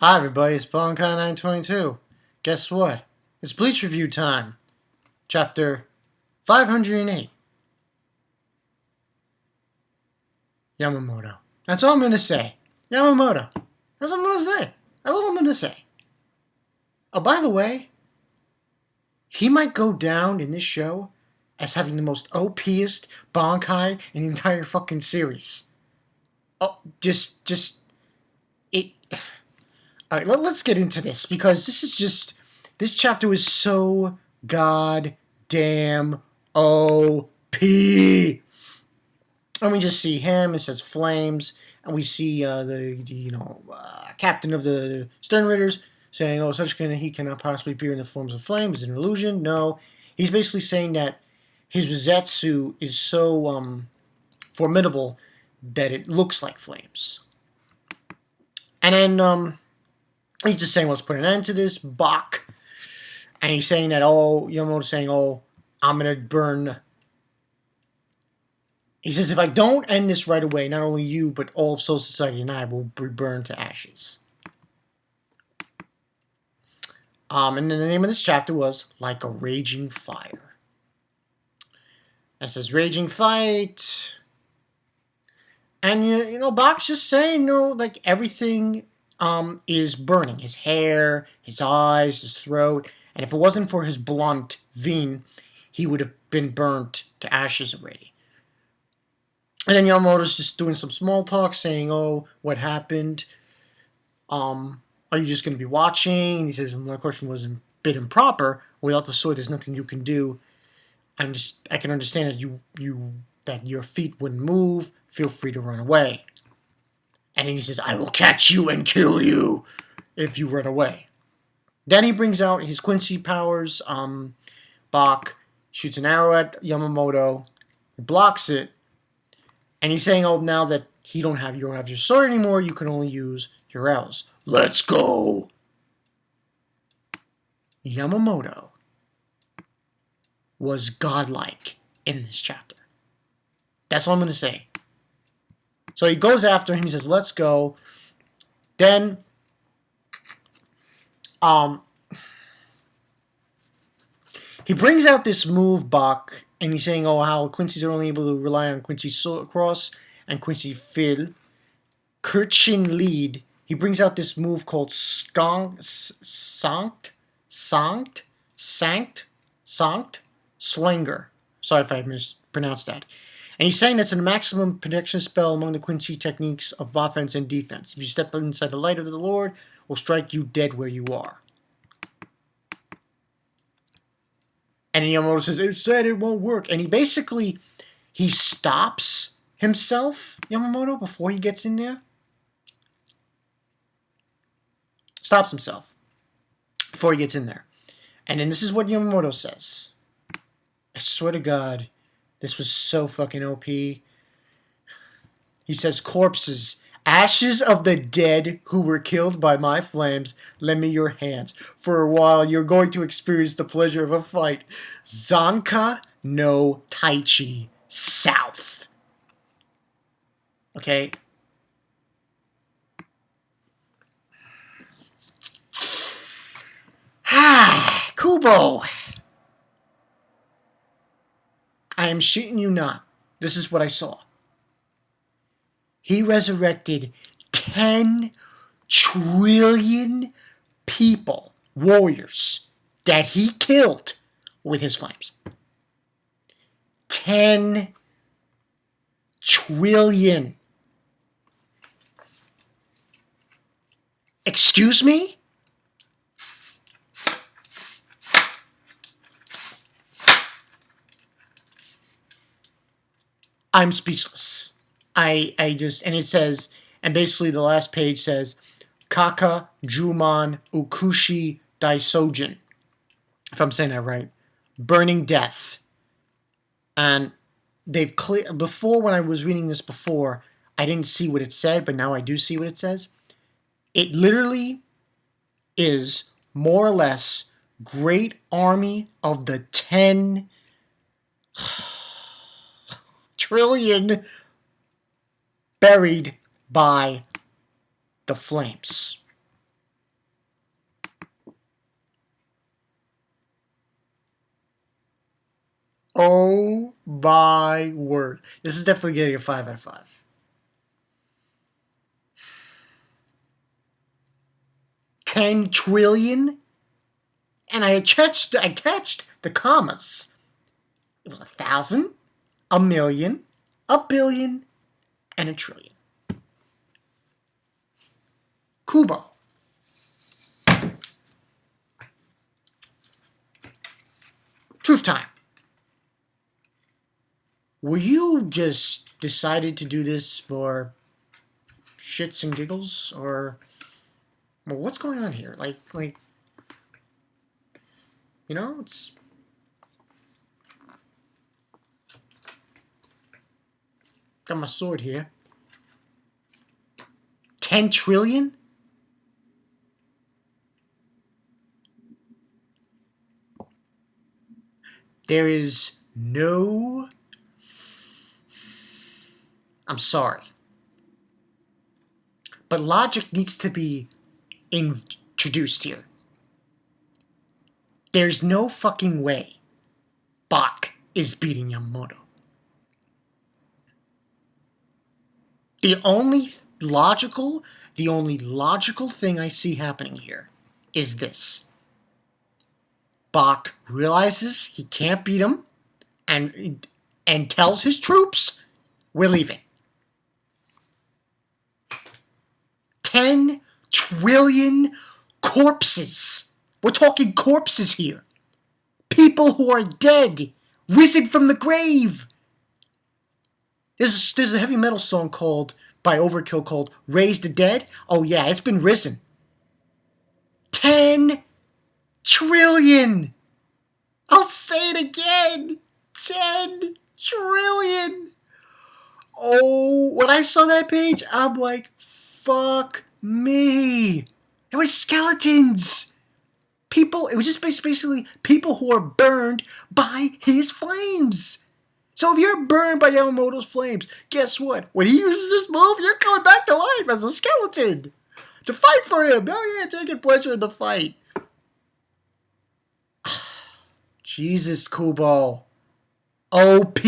Hi everybody, it's BANKAI 922. Guess what? It's Bleach review time. Chapter 508. Yamamoto. That's all I'm going to say. Yamamoto. That's all I'm going to say. That's all I'm going to say. Oh, by the way, he might go down in this show as having the most OP'est Bankai in the entire fucking series. Oh, it... Alright, let's get into this, because this chapter was so goddamn OP. And we just see him, it says Flames, and we see the captain of the Stern Raiders saying, oh, he cannot possibly appear in the forms of flame. Is it an illusion? No. He's basically saying that his Rosetsu is so formidable that it looks like flames. And then he's just saying, let's put an end to this, bach. And he's saying that, Yamamoto's saying, I'm going to burn. He says, if I don't end this right away, not only you, but all of Soul Society and I will be burned to ashes. And then the name of this chapter was Like a Raging Fire. And it says, raging fight. And, Bach's just saying, like everything is burning. His hair, his eyes, his throat. And if it wasn't for his blunt vein, he would have been burnt to ashes already. And then Yamamoto's just doing some small talk, saying, what happened? Are you just going to be watching? And he says, my question was a bit improper. Without the sword, there's nothing you can do. I can understand that that your feet wouldn't move. Feel free to run away. And then he says, I will catch you and kill you if you run away. Then he brings out his Quincy powers. Bach shoots an arrow at Yamamoto, blocks it, and he's saying, now that you don't have your sword anymore, you can only use your arrows. Let's go! Yamamoto was godlike in this chapter. That's all I'm going to say. So he goes after him, he says, let's go. Then, he brings out this move, Bach, and he's saying, how Quincy's are only able to rely on Quincy's cross and Quincy Phil. Kirchin lead. He brings out this move called Sanct Swanger. Sorry if I mispronounced that. And he's saying that's a maximum protection spell among the Quincy techniques of offense and defense. If you step inside the light of the Lord, will strike you dead where you are. And Yamamoto says, it said it won't work. And he stops himself, Yamamoto, before he gets in there. Stops himself before he gets in there. And then this is what Yamamoto says. I swear to God, this was so fucking OP. He says, corpses, ashes of the dead who were killed by my flames, lend me your hands. For a while, you're going to experience the pleasure of a fight. Zanka no Taichi South. Okay? KUBO. I am shitting you not. This is what I saw. He resurrected 10 trillion people, warriors, that he killed with his flames. 10 trillion. Excuse me? I'm speechless. And it says, and basically the last page says, Kaka Juman Ukushi Daisojin. If I'm saying that right. Burning death. And they've before, when I was reading this before, I didn't see what it said, but now I do see what it says. It literally is more or less great army of the 10 trillion buried by the flames. Oh my word. This is definitely getting a 5 out of 5. 10 trillion? And I catched the commas. It was 1,000, a million, a billion, and a trillion. KUBO. Truth time. Were you just decided to do this for shits and giggles, or well, what's going on here? Like, it's got my sword here. 10 trillion? There is no... I'm sorry. But logic needs to be introduced here. There's no fucking way Bach is beating Yamamoto. The only logical thing I see happening here is this. Bach realizes he can't beat him and tells his troops, we're leaving. 10 trillion corpses. We're talking corpses here. People who are dead, risen from the grave. There's a heavy metal song by Overkill called Raise the Dead. Oh yeah, it's been risen. 10 trillion. I'll say it again. 10 trillion. Oh, when I saw that page, I'm like, fuck me. It was skeletons. People, it was just basically people who are burned by his flames. So if you're burned by Yamamoto's flames, guess what? When he uses this move, you're coming back to life as a skeleton to fight for him. Oh yeah, taking pleasure in the fight. Jesus, KUBO. OP.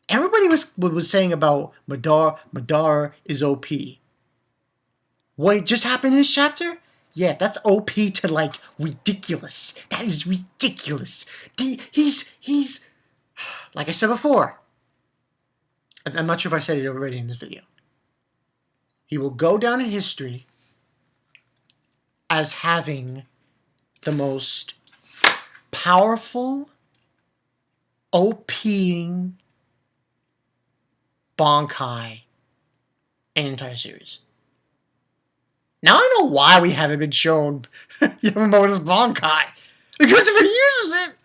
Everybody was saying about Madara is OP. What just happened in this chapter? Yeah, that's OP to like ridiculous. That is ridiculous. He's like I said before. I'm not sure if I said it already in this video. He will go down in history as having the most powerful OPing Bankai in an entire series. Now I know why we haven't been shown Yamamoto's Bankai. Because if he uses it,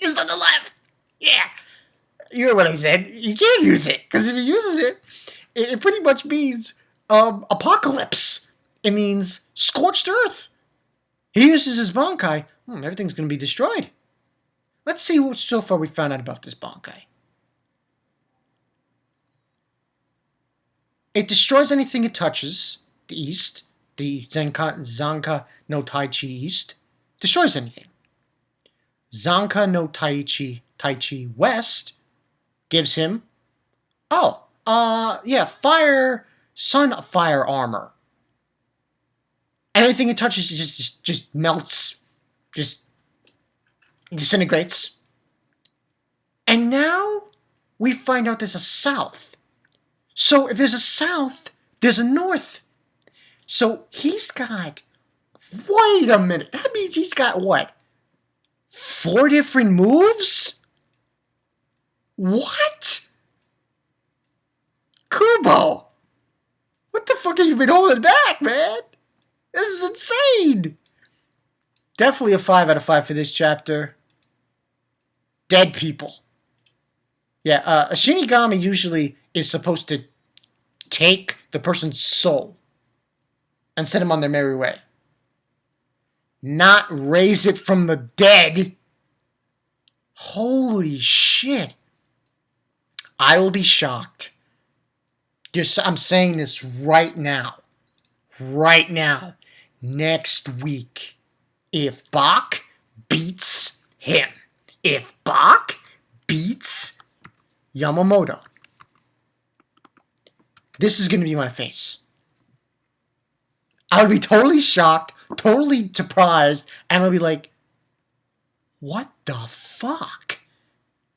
it's on the left. Yeah. You heard what I said. You can't use it. Because if he uses it, it pretty much means apocalypse. It means scorched earth. He uses his Bankai, everything's going to be destroyed. Let's see what so far we found out about this Bankai. It destroys anything it touches. The east, the Zanka no Taichi east, destroys anything. Zanka no Taichi west gives him, fire armor. Anything it touches just melts, just disintegrates. And now we find out there's a south. So if there's a south, there's a north. So he's got, wait a minute, that means he's got what? 4 different moves? What? KUBO! What the fuck have you been holding back, man? This is insane! Definitely a 5 out of 5 for this chapter. Dead people. Yeah, a Shinigami usually is supposed to take the person's soul and send them on their merry way. Not raise it from the dead. Holy shit. I will be shocked. I'm saying this right now. Right now. Next week. If Bach beats him. if Bach beats Yamamoto, this is going to be my face. I would be totally shocked, totally surprised, and I'd be like, what the fuck?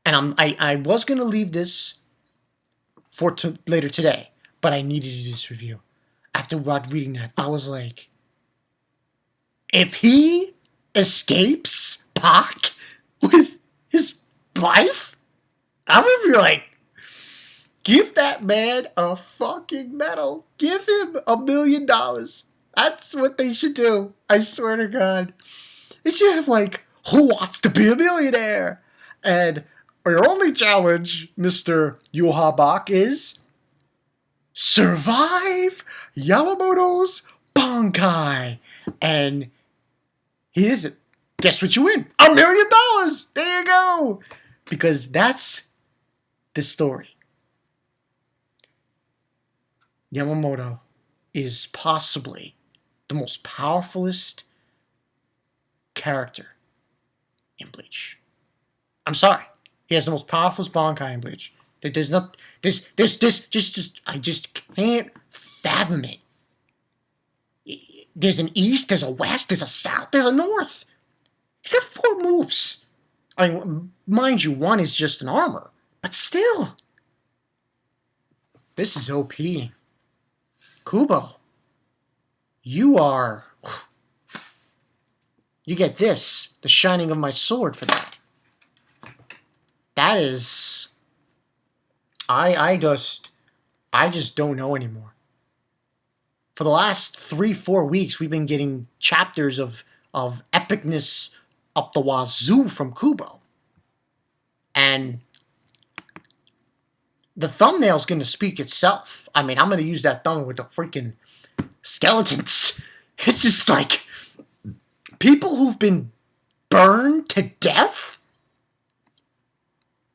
And I was going to leave this for later today, but I needed to do this review. After reading that, I was like, if he escapes Pac with his life, I'm going to be like, give that man a fucking medal. Give him $1 million. That's what they should do. I swear to God. They should have like, who wants to be a millionaire? And your only challenge, Mr. Yuha Bach, is survive Yamamoto's Bankai. And he isn't. Guess what you win? $1 million. There you go. Because that's the story. Yamamoto is possibly the most powerfulest character in Bleach. I'm sorry. He has the most powerful Bankai in Bleach. There's not I just can't fathom it. There's an east, there's a west, there's a south, there's a north. He's got 4 moves. I mean, mind you, one is just an armor, but still. This is OP. KUBO, you get this, the shining of my sword for that. That is, I just don't know anymore. For the last 3-4 weeks, we've been getting chapters of epicness up the wazoo from KUBO. And the thumbnail's going to speak itself. I mean, I'm going to use that thumbnail with the freaking skeletons. It's just like people who've been burned to death.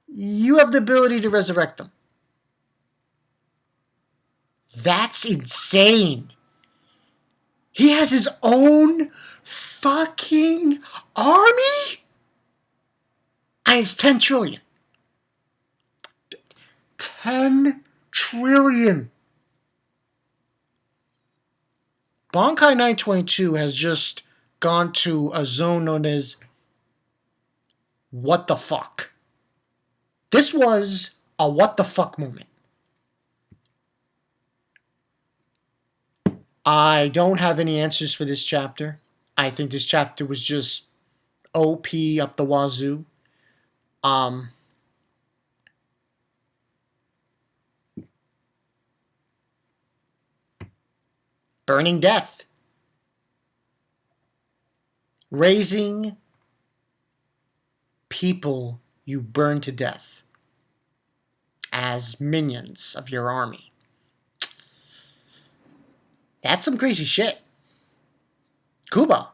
You have the ability to resurrect them. That's insane. He has his own fucking army? And it's 10 trillion. 10 trillion. Bankai 922 has just gone to a zone known as what the fuck. This was a what the fuck moment. I don't have any answers for this chapter. I think this chapter was just OP up the wazoo. Burning death. Raising people you burn to death as minions of your army. That's some crazy shit. KUBO,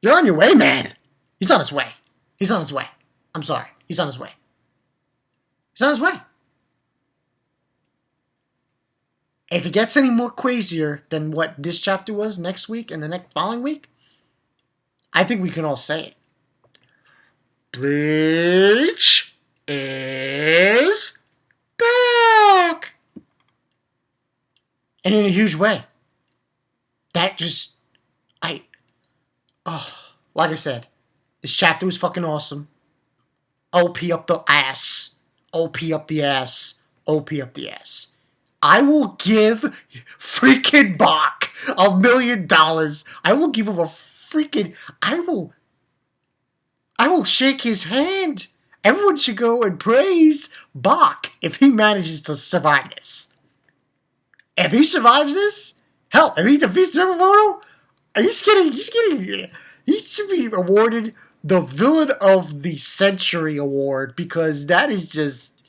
you're on your way, man. He's on his way. He's on his way. I'm sorry. He's on his way. He's on his way. If it gets any more crazier than what this chapter was next week and the next following week, I think we can all say it. Bleach is back. And in a huge way. That just, like I said, this chapter was fucking awesome. OP up the ass. OP up the ass. OP up the ass. I will give freaking Bach $1 million. I will give him a freaking, I will shake his hand. Everyone should go and praise Bach if he manages to survive this. If he survives this, hell, if he defeats Yamamoto, he should be awarded the Villain of the Century award, because that is just,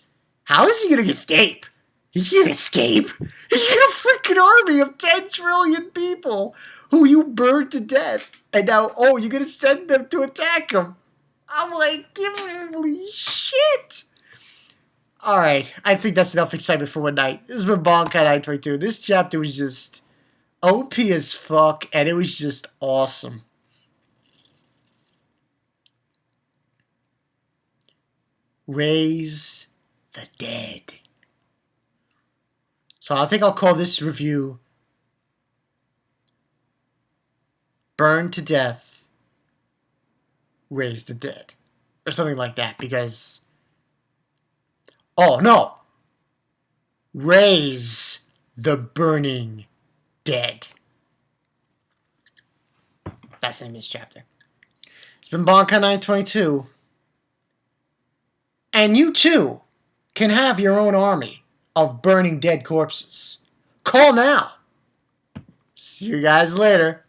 how is he going to escape? He can't escape. He's got a freaking army of 10 trillion people who you burned to death. And now, you're going to send them to attack him. I'm like, holy shit. Alright, I think that's enough excitement for one night. This has been Bankai 922. This chapter was just OP as fuck, and it was just awesome. raise the dead. So I think I'll call this review Burn to Death, Raise the Dead. Or something like that, because... Oh, no! Raise the Burning Dead. That's the name of this chapter. It's been BANKAI 922. And you too can have your own army of burning dead corpses. Call now. See you guys later.